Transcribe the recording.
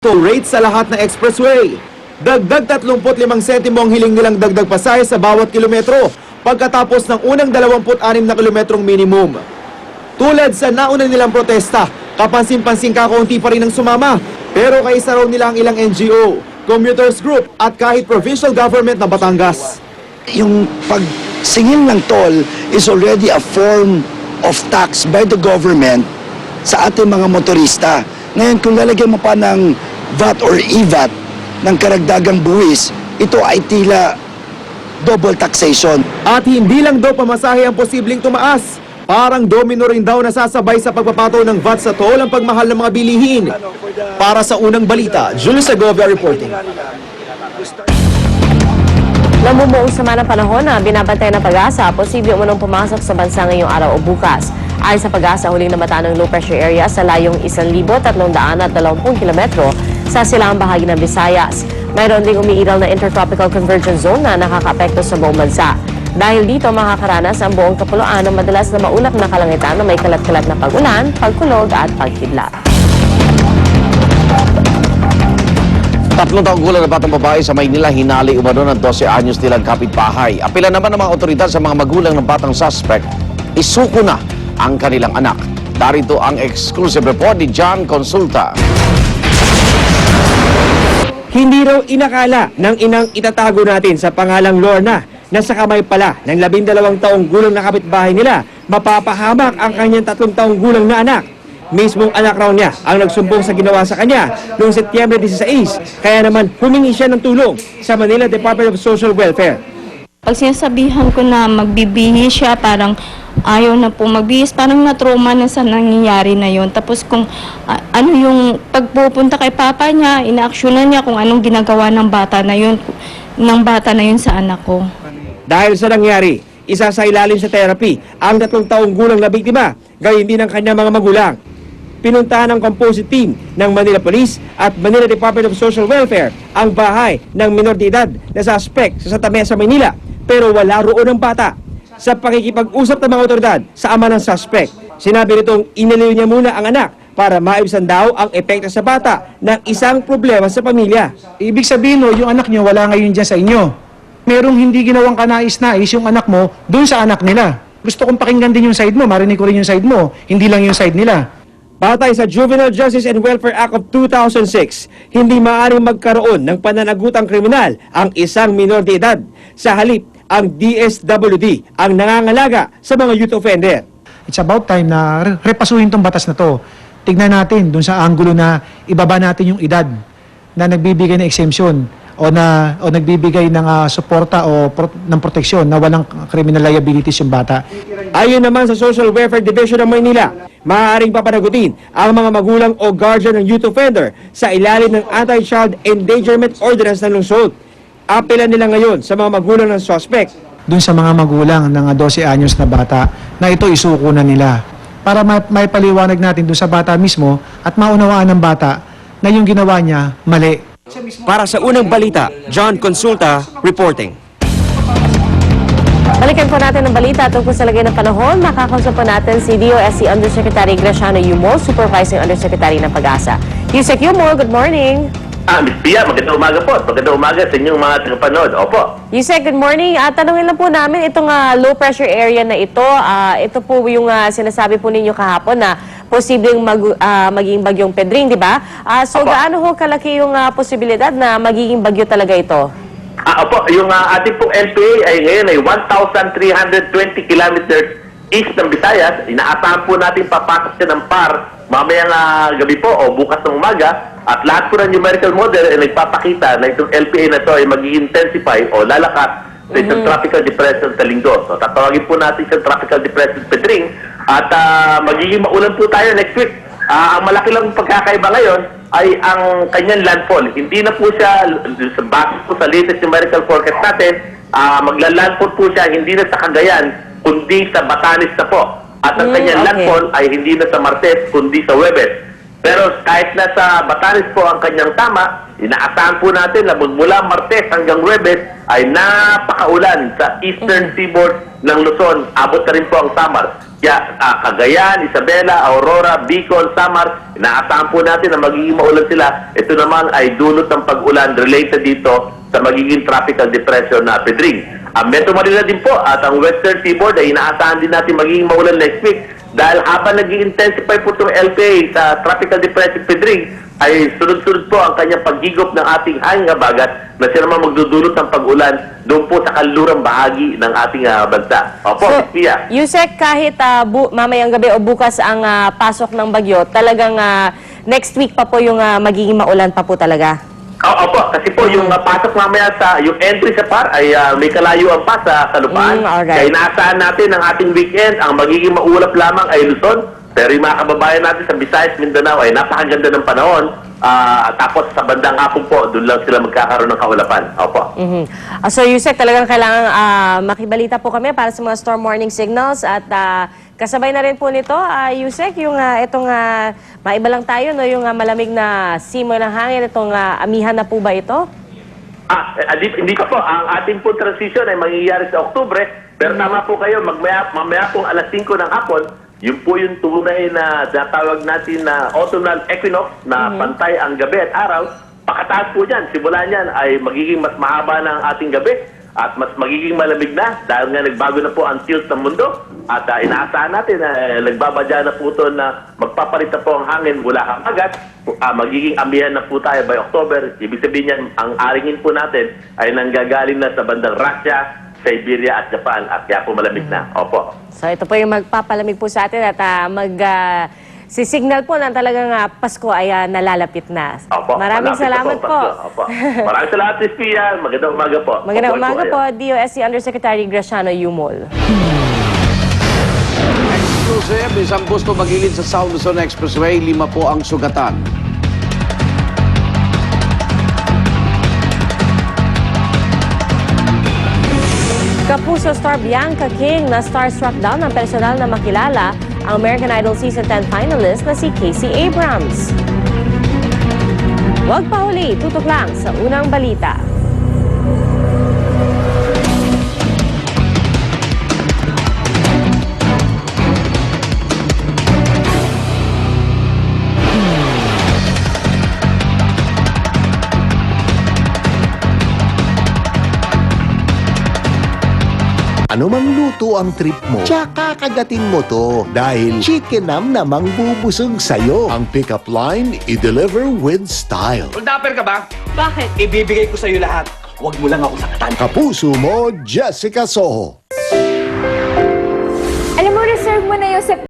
rate sa lahat ng expressway. Dagdag 35 sentimo ang hiling nilang dagdag pasahe sa bawat kilometro pagkatapos ng unang 26 na kilometrong minimum. Tulad sa nauna nilang protesta, kapansin-pansin kakaunti pa rin ang sumama. Pero kaisa raw nila ang ilang NGO, commuters group at kahit provincial government ng Batangas. Yung pagsingil ng toll is already a form of tax by the government sa ating mga motorista. Ngayon, kung lalagyan mo pa ng VAT or EVAT ng karagdagang buwis, ito ay tila double taxation. At hindi lang daw pamasahe ang posibleng tumaas. Parang domino rin daw nasasabay sa pagpapataw ng VAT sa toll ang pagmahal ng mga bilihin. Para sa unang balita, Julius Segovia reporting. Namumuong sama ng panahon na binabantay ng Pag-asa, posible umunong pumasok sa bansa ngayong araw o bukas. Ayon sa Pag-asa, huling namata ng low pressure area sa layong 1,320 kilometro sa silangang bahagi ng Visayas. Mayroon ding umiiral na intertropical convergence zone na nakakaapekto sa buong bansa. Dahil dito, makakaranas ang buong kapuluan ng madalas na maulap na kalangitan na may kalat-kalat na pag-ulan, pagkulog at pagkidlat. 3 taong gulang na batang babae sa Maynila hinali umano ng 12 anyos nilang kapitbahay. Apila naman ng mga otoridad sa mga magulang ng batang suspect, isuko na ang kanilang anak. Darito ang exclusive report ni John Consulta. Hindi raw inakala ng inang itatago natin sa pangalang Lorna na sa kamay pala ng 12 taong gulang na kapitbahay nila, mapapahamak ang kanyang 3 taong gulang na anak. Mismong anak raw niya ang nagsumbong sa ginawa sa kanya noong Setyembre 16, kaya naman humingi siya ng tulong sa Manila Department of Social Welfare. Pag sinasabihan ko na magbibihis siya, parang ayaw na po magbihis, parang na-trauma na sa nangyayari na yon. Tapos kung ano yung pagpupunta kay papa niya, inaaksyonan niya kung anong ginagawa ng bata na yun sa anak ko. Dahil sa nangyari, isa sa ilalim sa therapy ang 3 taong gulang na biktima, gayon din ang kanyang mga magulang. Pinuntahan ng composite team ng Manila Police at Manila Department of Social Welfare ang bahay ng minor de edad na suspect sa Santa Mesa, Manila, pero wala roon ang bata. Sa pakikipag-usap ng mga otoridad sa ama ng suspect, sinabi nitong inaliw niya muna ang anak para maibsan daw ang epekto sa bata ng isang problema sa pamilya. Ibig sabihin, no, yung anak nyo wala ngayon dyan sa inyo. Merong hindi ginawang kanais-nais yung anak mo doon sa anak nila. Gusto kong pakinggan din yung side mo, marinig ko rin yung side mo, hindi lang yung side nila. Batay sa Juvenile Justice and Welfare Act of 2006, hindi maaaring magkaroon ng pananagutang kriminal ang isang minor de edad. Sa halip, ang DSWD ang nangangalaga sa mga youth offender. It's about time na repasuhin tong batas na to. Tignan natin dun sa anggulo na ibaba natin yung edad na nagbibigay ng exemption o nagbibigay ng suporta o ng proteksyon na walang criminal liabilities yung bata. Ayon naman sa Social Welfare Division ng Maynila, maaaring papanagutin ang mga magulang o guardian ng youth offender sa ilalim ng Anti-Child Endangerment Ordinance ng lungsod. Apela nila ngayon sa mga magulang ng suspect. Doon sa mga magulang ng 12 anyos na bata na ito isuko na nila para may paliwanag natin doon sa bata mismo at maunawaan ng bata na yung ginawa niya mali. Para sa unang balita, John Consulta reporting. Balikan po natin ang balita tungkol sa lagay ng panahon. Makakausap po natin si DOST Undersecretary Graciano Yumol, Supervising Undersecretary ng Pag-asa. Yusek Yumol, good morning. Miss Pia, magandang umaga po. Magandang umaga sa inyong mga tagapanood. Opo. Yusek, good morning. Tanungin lang po namin itong low pressure area na ito. Ito po yung sinasabi po ninyo kahapon na posibleng magiging bagyong Pedring, di ba? So gaano ho kalaki yung posibilidad na magiging bagyo talaga ito? Opo, yung ating pong NPA ay ngayon ay 1,320 kilometers east ng Visayas. Inaasahan po natin papasok siya ng PAR mamayang gabi po o bukas ng umaga. At lahat po ng numerical model ay nagpapakita na itong LPA na ito ay mag-intensify o lalakas sa isang tropical depression sa linggo. So tatawagin po natin isang tropical depression Pedring at magiging maulan po tayo next week. Ang malaki lang pagkakaiba ngayon ay ang kanyang landfall. Hindi na po siya, base po sa latest numerical forecast natin, magla-landfall po siya hindi na sa Cagayan, kundi sa Batanes na po. At ang kanyang landfall ay hindi na sa Martes, kundi sa Huwebes. Pero kahit nasa Batanes po ang kanyang tama, inaasahan po natin na mula Martes hanggang Huwebes ay napakaulan sa eastern seaboard ng Luzon. Abot na rin po ang Samar. Cagayan, Isabela, Aurora, Bicol, Samar, inaasahan po natin na magiging maulan sila. Ito naman ay dulot ng pag-ulan related dito sa magiging tropical depression na Pedring. Ang Metro Manila din po at ang Western Seaboard ay inaasahan din natin magiging maulan next week dahil habang nag-i-intensify po itong LPA sa tropical depression Pedring ay sunod-sunod po ang kanyang paghigop ng ating hanging habagat na siya naman magdudulot ng pag-ulan doon po sa kanlurang bahagi ng ating bansa. Opo, Miss Pia. Yusek, kahit mamayang gabi o bukas ang pasok ng bagyo, talagang next week pa po yung magiging maulan pa po talaga. Opo, kasi po yung pasok mamaya yung entry sa PAR ay may kalayuan pa sa kalupaan. Alright. Kaya inaasahan natin ang ating weekend, ang magiging maulap lamang ay Luzon. Pero yung mga kababayan natin sa Visayas, Mindanao ay napakaganda ng panahon. Tapos sa bandang hapon po, doon lang sila magkakaroon ng kaulapan. Opo. So Yusek, talagang kailangan makibalita po kami para sa mga storm warning signals at kasabay na rin po nito, Yusek, yung itong maiba lang tayo, no, yung malamig na simoy ng hangin, itong amihan na po ba ito? Hindi pa po. Ang ating po transition ay mangyayari sa Oktubre. Pero tama po kayo, mamaya pong alas 5 ng hapon, yun po yung tunay na natawag natin na autumnal equinox na pantay ang gabi at araw. Pakataas po yan. Simula niyan ay magiging mas mahaba na ang ating gabi at mas magiging malamig na dahil nga nagbago na po ang tilt ng mundo at inaasahan natin na nagbabadya na po ito na magpapalit na po ang hangin mula habagat. Magiging amihan na po tayo by October. Ibig sabihin yan, ang aringin po natin ay nanggagaling na sa bandang Russia, Siberia at Japan at kaya po malamig na. Opo. So ito po yung magpapalamig po sa atin at si-signal po na talagang Pasko ay nalalapit na. Opo. Maraming Malapit na salamat po. Opo. Maraming salamat, Miss Pia. Magandang umaga po. Magandang Opo, umaga ayan. po, DOST Undersecretary Graciano Yumol. Exclusive, isang gusto magilid sa South Luzon Expressway, 5 po ang sugatan. Kapuso star Bianca King na starstruck daw ng personal na makilala ang American Idol Season 10 finalist na si Casey Abrams. Huwag pa huli, tutok lang sa unang balita. Ano mang luto ang trip mo, tsaka kagatin mo to dahil Chickenam namang bubusog sa'yo. Ang pick-up line, i-deliver with style. Uldaper ka ba? Bakit? Ibibigay ko sa'yo lahat. Huwag mo lang ako saktan. Kapuso mo, Jessica Soho. Alam mo, reserve mo na yung